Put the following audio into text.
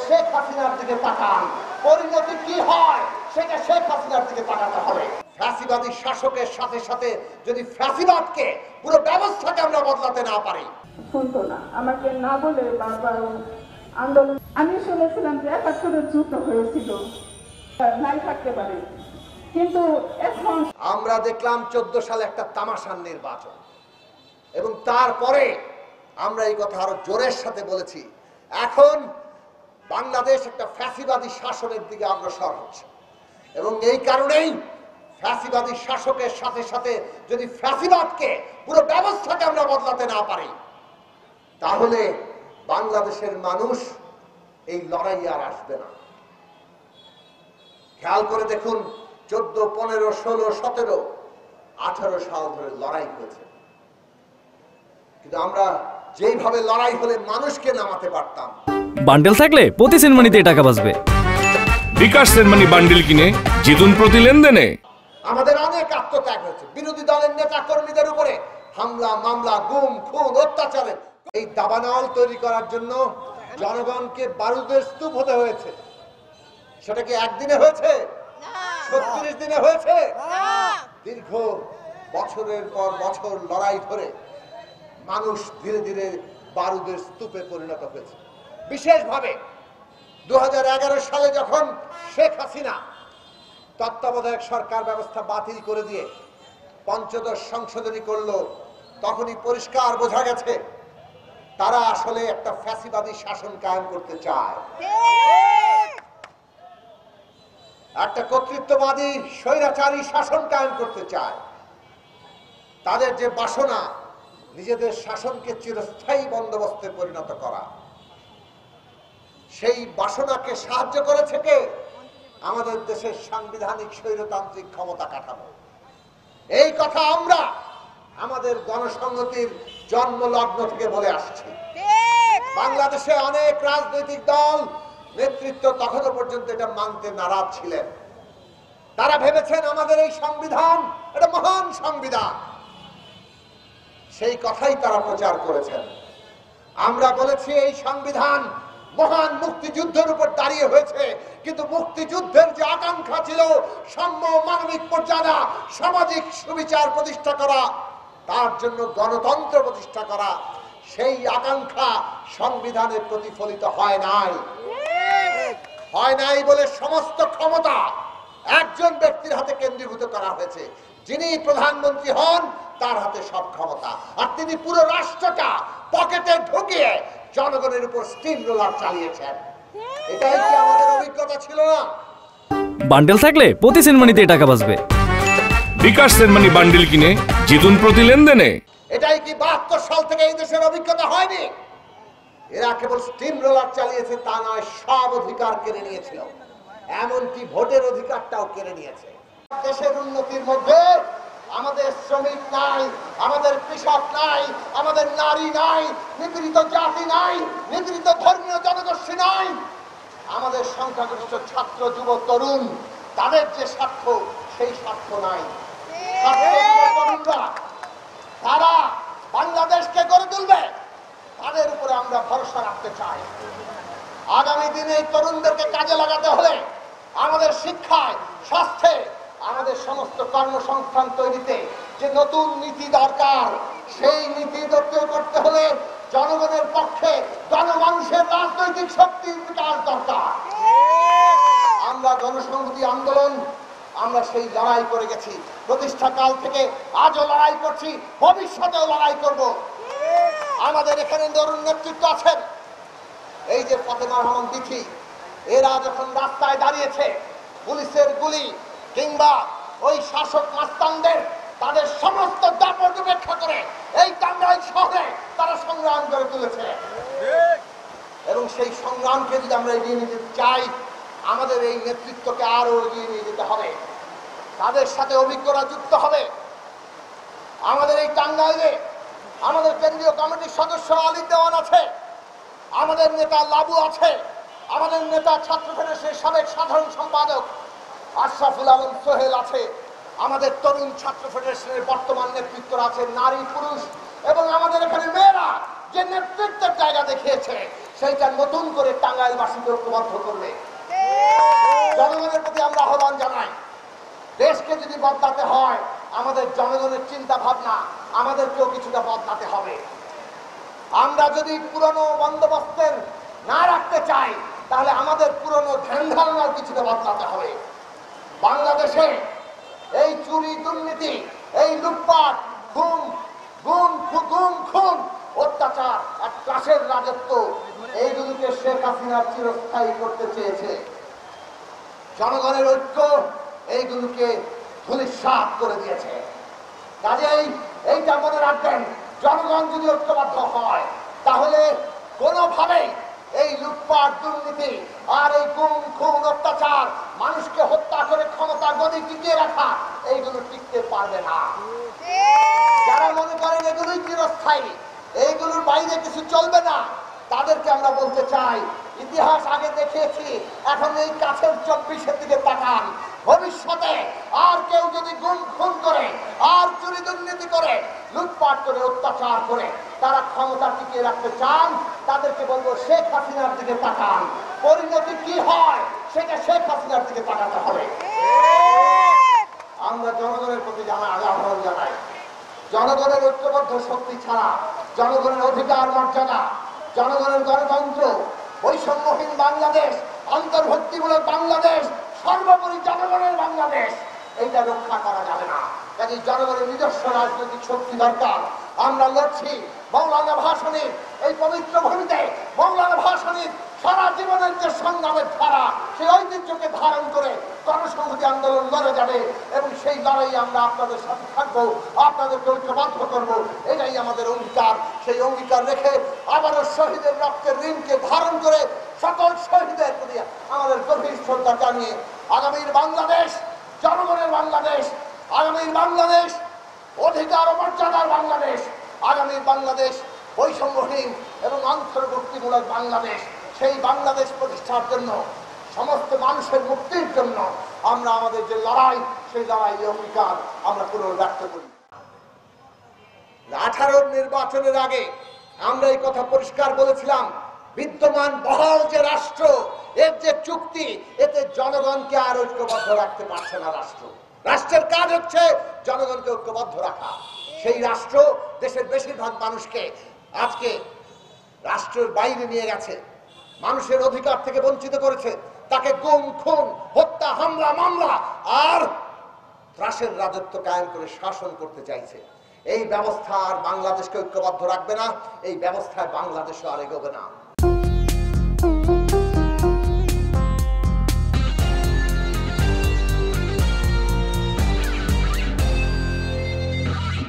শেখ হাসিনার দিকে তাকান, পরিণতি কি হয় সেটা শেখ হাসিনার দিকে তাকাতে হবে। ফ্যাসিবাদী শাসকের সাথে সাথে যদি ফ্যাসিবাদকে পুরো ব্যবস্থাকে আমরা বদলাতে না পারি। শুনতো না, আমাকে না বলে বারবার আন্দোলন। আমি শুনেছিলাম যে ৭১ যুদ্ধ হয়েছিল, নাই থাকতে পারে, কিন্তু এখন আমরা দেখলাম 14 সালে একটা তামাশার নির্বাচন, এবং তারপরে আমরা এই কথা আরো জোরের সাথে বলেছি, এখন বাংলাদেশ একটা ফ্যাসিবাদী শাসনের দিকে অগ্রসর হচ্ছে। এবং এই কারণেই ফ্যাসিবাদী শাসকের সাথে সাথে যদি ফ্যাসিবাদকে পুরো ব্যবস্থাকে আমরা বদলাতে না পারি, তাহলে বাংলাদেশের মানুষ এই লড়াই আর আসবে না। খেয়াল করে দেখুন, 14, 15, 16, 17, 18 সাল ধরে লড়াই হয়েছে, কিন্তু আমরা যেইভাবে লড়াই হলে মানুষকে নামাতে পারতাম। বান্ডেল থাকলে প্রতি সেনমানিতে টাকা বাঁচবে। বিকাশ সেনমানি বান্ডেল কিনে জিতুন প্রতি লেনদেনে। আমাদের অনেক আত্মত্যাগ হয়েছে, বিরোধী দলের নেতা কর্মীদের উপরে হামলা, মামলা, গুম, খুন, অত্যাচারের এই দাবানল তৈরি করার জন্য জনগণকে বারুদের স্তূপ হতে হয়েছে। সেটা কি একদিনে হয়েছে? 36 দিনে হয়েছে? দীর্ঘ বছরের পর বছর লড়াই ধরে মানুষ ধীরে ধীরে বারুদের স্তূপে পরিণত হয়েছে। বিশেষভাবে 2011 সালে যখন শেখ হাসিনা তত্ত্বাবধায়ক সরকার ব্যবস্থা বাতিল করে দিয়ে পঞ্চদশ সংশোধনী করলো, তখনই পরিষ্কার বোঝা গেছে তারা আসলে একটা ফ্যাসিবাদী শাসন কায়েম করতে চায়, একটা কর্তৃত্ববাদী স্বৈরাচারী শাসন কায়েম করতে চায়। তাদের যে বাসনা নিজেদের শাসনকে চিরস্থায়ী বন্দোবস্তে পরিণত করা, সেই বাসনাকে সাহায্য করেছে কে? আমাদের দেশের সাংবিধানিক স্বৈরতান্ত্রিক ক্ষমতা কাঠামো। এই কথা আমরা আমাদের গণসংহতির জন্মলগ্ন থেকে বলে আসছি। বাংলাদেশে অনেক রাজনৈতিক দল নেতৃত্ব তখনও পর্যন্ত এটা মানতে নারাজ ছিলেন। তারা ভেবেছেন আমাদের এই সংবিধান এটা মহান সংবিধান, সেই কথাই তারা প্রচার করেছেন। আমরা বলেছি এই সংবিধান মহান মুক্তিযুদ্ধের উপর দাঁড়িয়ে হয়েছে, কিন্তু মুক্তিযুদ্ধের যে আকাঙ্ক্ষা ছিল সাম্য, মানবিক মর্যাদা, সামাজিক সুবিচার প্রতিষ্ঠা করা, তার জন্য গণতন্ত্র প্রতিষ্ঠা করা, সেই আকাঙ্ক্ষা সংবিধানে প্রতিফলিত হয় নাই বলে সমস্ত ক্ষমতা একজন ব্যক্তির হাতে কেন্দ্রীভূত করা হয়েছে। যিনি প্রধানমন্ত্রী হন তার হাতে সব ক্ষমতা, আর তিনি পুরো রাষ্ট্রটা পকেটে ঢুকিয়ে জনগণের উপর স্টিম রোলার চালিয়েছেন। এটাই কি আমাদের অভিজ্ঞতা ছিল না? বান্ডেল থাকলে প্রতি সেনমানিতে টাকা বাঁচবে। বিকাশ সেনমানি বান্ডেল কিনে জিতুন প্রতি লেনদেনে। এটাই কি 72 সাল থেকে এই দেশের অভিজ্ঞতা হয়নি? এরা কেবল স্টিম রোলার চালিয়েছে তা নয়, সব অধিকার কেড়ে নিয়েছিল, এমনকি ভোটের অধিকারটাও কেড়ে নিয়েছে। দেশের উন্নতির মধ্যে আমাদের শ্রমিক নাই, আমাদের কৃষক নাই, আমাদের নারী নাই, নিপীড়িত জাতি নাই, নিপীড়িত ধর্মীয় জনগোষ্ঠী নাই, আমাদের সংখ্যাগরিষ্ঠ ছাত্র, যুব, তরুণ, তাদের যে স্বার্থ সেই স্বার্থ নাই। তারা বাংলাদেশকে গড়ে তুলবে, তাদের উপরে আমরা ভরসা রাখতে চাই। আগামী দিনে এই তরুণদেরকে কাজে লাগাতে হলে আমাদের শিক্ষায়, স্বাস্থ্যে, আমাদের সমস্ত কর্মসংস্থান তৈরিতে যে নতুন নীতি দরকার, সেই নীতি তৈরি করতে হলে জনগণের পক্ষে জনমানুষের রাজনৈতিক শক্তির বিকাশ দরকার। আমরা গণসংহতি আন্দোলন, আমরা সেই লড়াই করে গেছি, প্রতিষ্ঠাকাল থেকে আজও লড়াই করছি, ভবিষ্যতেও লড়াই করব। আমাদের এখানে তরুণ নেতৃত্ব আছেন, এই যে ফাতেমা রহমান তিথি, এরা যখন রাস্তায় দাঁড়িয়েছে, পুলিশের গুলি কিংবা ওই শাসক মাস্তানদের তাদের সমস্ত দাপট উপেক্ষা করে এই টাঙ্গাইল শহরে তারা সংগ্রাম করে তুলেছে, এবং সেই সংগ্রামকে যদি আমরা এগিয়ে নিতে চাই, আমাদের এই নেতৃত্বকে আরো এগিয়ে নিয়ে যেতে হবে, তাদের সাথে অভিজ্ঞতা যুক্ত হবে। আমাদের এই টাঙ্গাইলে আমাদের কেন্দ্রীয় কমিটির সদস্য আলী দেওয়ান আছে, আমাদের নেতা লাবু আছে, আমাদের নেতা ছাত্র ফেডারেশনের সাবেক সাধারণ সম্পাদক আশরাফুল আলম সোহেল আছে, আমাদের তরুণ ছাত্র ফেডারেশনের বর্তমান নেতৃত্ব আছে, নারী পুরুষ, এবং আমাদের এখানে মেয়েরা যে নেতৃত্বের জায়গা দেখিয়েছে, সেইটা নতুন করে টাঙ্গাইলবাসীকে ঐক্যবদ্ধ করবে। জনগণের প্রতি আমরা আহ্বান জানাই, দেশকে যদি বদলাতে হয় আমাদের জনগণের চিন্তা ভাবনা আমাদেরকেও কিছুটা বদলাতে হবে। আমরা যদি পুরনো বন্দোবস্তের না রাখতে চাই তাহলে আমাদের পুরনো ধ্যান ধারণার কিছুটা বদলাতে হবে। বাংলাদেশে এই চুরি দুর্নীতি, এই লুটপাট, খুন, অত্যাচার আর ক্লাসের রাজত্ব এইগুলোকে শেখ হাসিনা চিরস্থায়ী করতে চেয়েছে। জনগণের ঐক্য এইগুলোকে ধূলিসাৎ করে দিয়েছে। কাজেই এইটা মনে রাখবেন, জনগণ যদি ঐক্যবদ্ধ হয় তাহলে কোনোভাবেই এই লুটপাট দুর্নীতি আর এই খুন অত্যাচার, মানুষকে হত্যা করে ক্ষমতা গদি টিকিয়ে রাখা, এইগুলো টিকতে পারবে না। যারা মনে করেন এগুলোই চিরস্থায়ী, এইগুলোর বাইরে কিছু চলবে না, তাদেরকে আমরা বলতে চাই, ইতিহাস আগে দেখিয়েছি, এখন এই কাছের 24-এর দিকে তাকান। ভবিষ্যতে আর কেউ যদি খুন করে, আর চুরি দুর্নীতি করে, লুটপাট করে, অত্যাচার করে তারা ক্ষমতা টিকিয়ে রাখতে চান, তাদেরকে বলবো শেখ হাসিনার দিকে তাকান। পরিণতি কি হয় সেটা শেখ হাসিনার দিকে তাকাতে হবে। আমরা জনগণের প্রতি আহ্বান জানাই, জনগণের ঐক্যবদ্ধ শক্তি ছাড়া জনগণের অধিকার মর্যাদা, জনগণের গণতন্ত্র, বৈষম্যহীন বাংলাদেশ, অন্তর্ভুক্তিমূলক বাংলাদেশ, সর্বোপরি জনগণের বাংলাদেশ, এইটা রক্ষা করা যাবে না। কাজে জনগণের নিজস্ব রাজনৈতিক শক্তি দরকার। আমরা লড়ছি মৌলানা ভাসানীর এই পবিত্র ভূমিতে, মৌলানা ভাসানীর সারা জীবনের যে সংগ্রামের ধারা, সেই ঐতিহ্যকে ধারণ করে গণসংহতি আন্দোলন লড়ে যাবে এবং সেই লড়াই আমরা আপনাদের সাথে থাকবো, আপনাদেরকে ঐক্যবদ্ধ করবো, এটাই আমাদের অঙ্গীকার। সেই অঙ্গীকার রেখে আবারও শহীদের রক্তের ঋণকে ধারণ করে সকল শহীদের প্রতি আমাদের গভীর শ্রদ্ধা জানিয়ে আগামীর বাংলাদেশ জনগণের বাংলাদেশ, আগামীর বাংলাদেশ অধিকার ও মর্যাদার বাংলাদেশ, আগামীর বাংলাদেশ বৈষম্যহীন এবং অন্তর্ভুক্তিমূলক বাংলাদেশ, সেই বাংলাদেশ প্রতিষ্ঠার জন্য, সমস্ত মানুষের মুক্তির জন্য আমরা আমাদের যে লড়াই, সেই লড়াই অঙ্গীকার আমরা পুনর্ব্যক্ত করি। 18 নির্বাচনের আগে আমরা এই কথা পরিষ্কার বলেছিলাম, বিদ্যমান বহাল যে রাষ্ট্র, এর যে চুক্তি, এতে জনগণকে আর ঐক্যবদ্ধ রাখতে পারছে না। রাষ্ট্রের কাজ হচ্ছে জনগণকে ঐক্যবদ্ধ রাখা। সেই রাষ্ট্র দেশের বেশিরভাগ মানুষকে আজকে রাষ্ট্রের বাইরে নিয়ে গেছে, মানুষের অধিকার থেকে বঞ্চিত করেছে, তাকে গুম, খুন, হত্যা, হামলা, মামলা আর ত্রাসের রাজত্ব কায়েম করে শাসন করতে চাইছে। এই ব্যবস্থা আর বাংলাদেশকে ঐক্যবদ্ধ রাখবে না, এই ব্যবস্থায় বাংলাদেশও আর এগোবে না।